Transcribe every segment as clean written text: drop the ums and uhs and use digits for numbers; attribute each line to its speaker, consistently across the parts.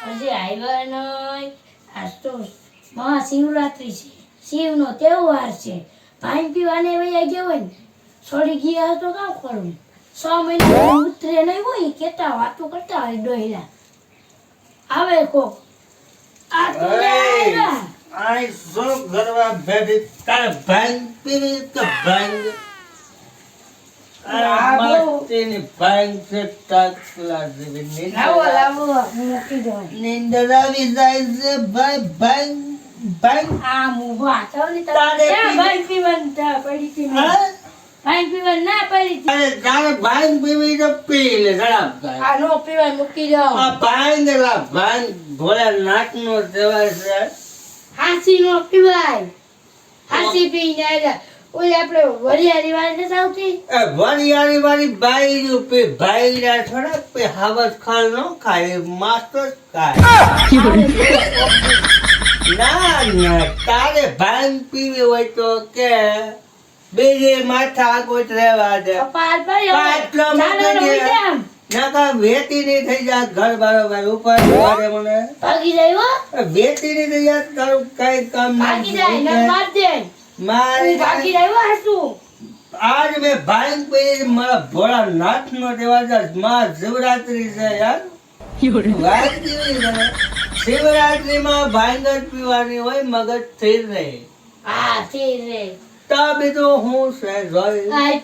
Speaker 1: હજી આવ્યા નહીં. આજ તો મહાશિવરાત્રી છે, શિવનો તહેવાર છે. પાણી પીવાને વયા ગયા હોય ને છોડી ગયા તો કામ કરવું. 6 મહિના ઉતરે નહીં હોય કેટલા વાતો કરતા હોય ડોયલા. આવે કોક આ તો આવ્યા.
Speaker 2: આઈ શું કરવા બેઠી તારે ભાંગ પીવી કે ભાંગ આ માટીની ભાંગ છે ટાકલા જેવી
Speaker 1: લાવો મૂકી દો.
Speaker 2: નીંદર આવી જાય છે ભાઈ ભાંગ ભાંગ
Speaker 1: આ મુભા ચાલી
Speaker 2: તારે
Speaker 1: ભાઈ પીવાનું તા પડી પીવાનું.
Speaker 2: હા?
Speaker 1: ભાઈ પીવાનું ના પડી.
Speaker 2: અરે તારે ભાંગ પીવી તો પી લે ઝડપ થાય
Speaker 1: આ નો પીવાય મૂકી દો.
Speaker 2: આ ભાંગ એલા ભાંગ ભોળાનાથનો તહેવાર છે
Speaker 1: હાસી નો પીવાય. હાસી પીને આવ્યા. ઓય આપણે વરિયાળી વાળી નથી આવતી.
Speaker 2: એ વરિયાળી વાળી બાયરું પી બાયરા થોડાક પી હાવસ ખાલ નો ખાય માસ્ટર ખાય ના ના તારે ભાંગ પીવી હોય તો કે બેજે માથા આગોત રહેવા દે
Speaker 1: કપાળ પર
Speaker 2: પાટલો
Speaker 1: ચાલો
Speaker 2: મૂકી દે.
Speaker 1: ઉઈ જામ.
Speaker 2: નાકા વેતી નહીં થઈ જાય ઘર બરોબર ઉપર વારે મને
Speaker 1: ભાગી જાય હો.
Speaker 2: વેતી નહીં થઈ જાય તારું કઈ કામ
Speaker 1: ભાગી જાય ને માર દે.
Speaker 2: મારી
Speaker 1: ભાગી જાય હો હાસુ.
Speaker 2: આજ મેં ભાંગ પી મારા ભોળાનાથ નો તહેવાર છે મહાશિવરાત્રી છે યાર વાત કેવી છે શિવરાત્રી માં ભાંગ જ પીવાની હોય મગજ સ્થિર રહે
Speaker 1: હા થઈ રે.
Speaker 2: તો બીજું હું છે જોઈ
Speaker 1: આઈ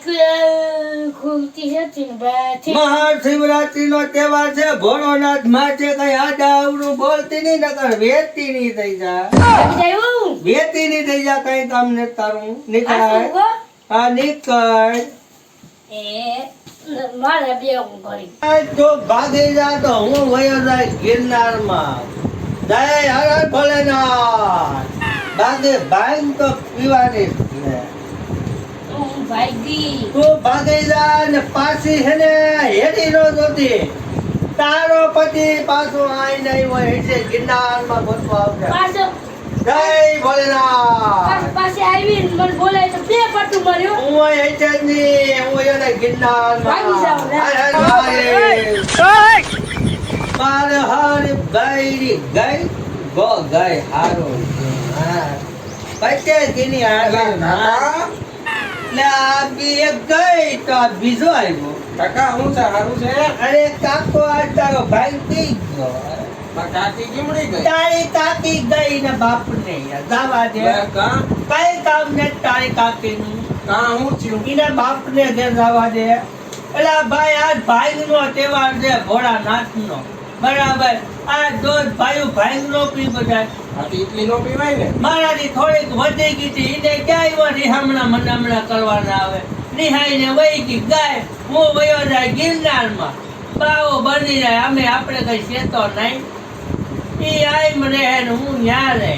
Speaker 1: ખૂંટી હતી ને બાથી.
Speaker 2: મહાશિવરાત્રી નો તહેવાર છે ભોળોનાથ માટે કઈ આડાવડું બોલતી નહીં નકર વેતી નહીં થઈ જાય
Speaker 1: ભાગી જાય હો.
Speaker 2: વેતી નહીં થઈ જાય કઈ કામ ને તારું
Speaker 1: હાસુ
Speaker 2: નીકળાય
Speaker 1: હો.
Speaker 2: હા નીકળ
Speaker 1: એ મારે બે હું કરી.
Speaker 2: જો ભાગી જા તો હું વયો જાય ગિરનાર માં જય હર ભોલેનાથ ભાગે ભાંગ તો પીવાની જ ને.
Speaker 1: હું ભાગી.
Speaker 2: તું ભાગી જા ને પાછી હે ને હેડી નો જોતી તારો પતિ પાછો આઈ નહીં હોય એટલે ગિરનાર માં ગોતવા આવશે
Speaker 1: પાછો
Speaker 2: જય ભોલેનાથ
Speaker 1: પાસે આવીને મને બોલાય તો બે પટ્ટું માર્યો.
Speaker 2: હું અહીં એટલે જ નહીં હું એને ગિરનાર
Speaker 1: ભાગી જાઉં ને.
Speaker 2: મારે હારી ગઈ ગઈ ગો ગઈ હારો હા પચે કીની હારે લે આ બી એક ગઈ તો આ બીજો આવ્યો
Speaker 3: કાકા હું છે હારું છે
Speaker 2: અરે કાકો આ તારો ભાઈ પી ગયો
Speaker 3: માર કાકી કેમડી ગઈ
Speaker 2: તારી કાકી ગઈ ને બાપ ને જવા દે
Speaker 3: કા
Speaker 2: કઈ કામ ને તારી કાકી નું
Speaker 3: કા હું થયું
Speaker 2: એના બાપ ને ઘેર જવા દે એલા ભાઈ આજ ભાઈ નો તહેવાર છે ભોળાનાથ નો બરાબર આ દોધ ભાઈઓ ભાઈ નો પી બધા
Speaker 3: આ તો ઇડલી નો પીવાય ને
Speaker 2: મારાથી થોડીક વધી ગઈ હતી એને ક્યાંય એવા નિહામણા મનામણા કરવાના આવે નિહાઈને વહી ગઈ ગાય હું વયો જાય ગિરનાર માં બાવો બની જાય અમે આપણે કઈ શેતો નહીં ઈ આઈ મને હે ને હું ન્યા રહે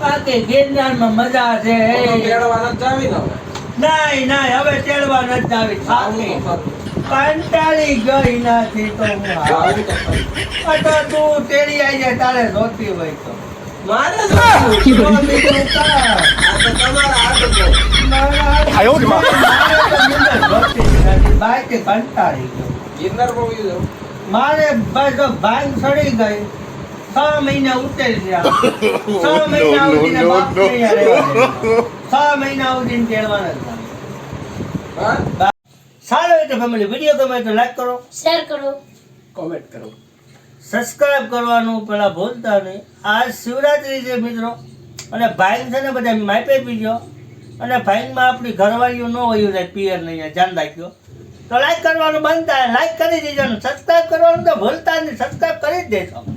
Speaker 2: બાકી ગિરનાર માં મજા છે
Speaker 3: મેળવા નથી જાવી ને હવે
Speaker 2: નાઈ નાઈ હવે તેડવા નથી આવી થાકી કંટાળી ગઈ નથી તો હું હારી. તો તું તેડી આવી જાય તારે જોતી હોય તો મારે જોતું. તો બીજું કાં.
Speaker 3: આ તો તમારા હાથ છે
Speaker 2: મારા તો નિંદર જોતી જ નથી. બાઈકે કંટાળી ગયો.
Speaker 3: ગિરનાર માં ઉઈ જાવ
Speaker 2: મારે બસ જો ભાંગ સડી ગઈ 6 મહિના ઉતરી ગયા 6 મહિના ઉતરીને બાપ નહીં રહેવા દે. 6 મહિના ઉતરીને તેડવાના જ નથી.
Speaker 3: હા
Speaker 2: સારો એટલે ફેમિલી વિડીયો ગમે તો લાઈક કરો
Speaker 1: શેર કરો.
Speaker 3: કોમેન્ટ કરો
Speaker 2: સબસ્ક્રાઇબ કરવાનું પેલા ભૂલતા નહીં આજ શિવરાત્રી છે મિત્રો અને ભાઈ છે ને બધા માપે પીજો અને ભાઈમાં આપણી ઘરવાળીઓ ન હોય જાય પિયર નહીં ધ્યાન રાખ્યો તો લાઈક કરવાનું બંધ થાય લાઈક કરી દેજો સબસ્ક્રાઇબ કરવાનું તો ભૂલતા નહીં સબસ્ક્રાઇબ કરી જ દેજો